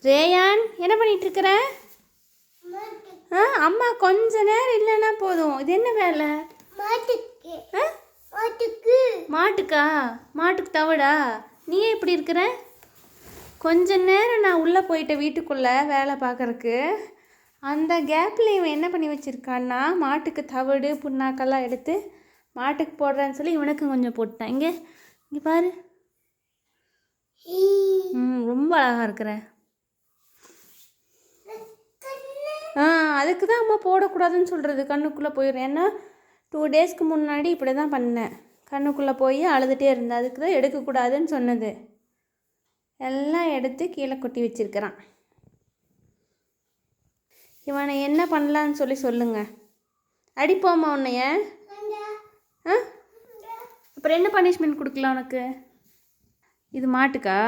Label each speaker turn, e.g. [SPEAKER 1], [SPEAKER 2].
[SPEAKER 1] Rayon என்ன பண்ணிட்டு இருக்கிற? அம்மா கொஞ்ச நேரம் இல்லைன்னா போதும். இது என்ன வேலை? மாட்டுக்கா? மாட்டுக்கு தவிடா? நீ எப்படி இருக்கிற? கொஞ்ச நேரம் நான் உள்ளே போயிட்டேன் வீட்டுக்குள்ளே வேலை பார்க்குறக்கு. அந்த கேப்பில் இவன் என்ன பண்ணி வச்சுருக்கான்னா, மாட்டுக்கு தவிடு புண்ணாக்கெல்லாம் எடுத்து மாட்டுக்கு போடுறேன்னு சொல்லி இவனுக்கும் கொஞ்சம் போட்டான். இங்கே இங்கே பாரு. ரொம்ப அழகாக இருக்கிற. அதுக்கு தான் அம்மா போடக்கூடாதுன்னு சொல்கிறது. கண்ணுக்குள்ளே போயிடுறேன். ஏன்னா 2 டேஸ்க்கு முன்னாடி இப்படி தான் பண்ணேன். கண்ணுக்குள்ளே போய் அழுதுகிட்டே இருந்தேன். அதுக்கு தான் எடுக்கக்கூடாதுன்னு சொன்னது. எல்லாம் எடுத்து கீழே கொட்டி வச்சிருக்கிறான். இவனை என்ன பண்ணலான்னு சொல்லி சொல்லுங்க. அடிப்போமா உன்னைய? அப்புறம் என்ன பனிஷ்மெண்ட் கொடுக்கலாம் உனக்கு? இது மாட்டுக்கா?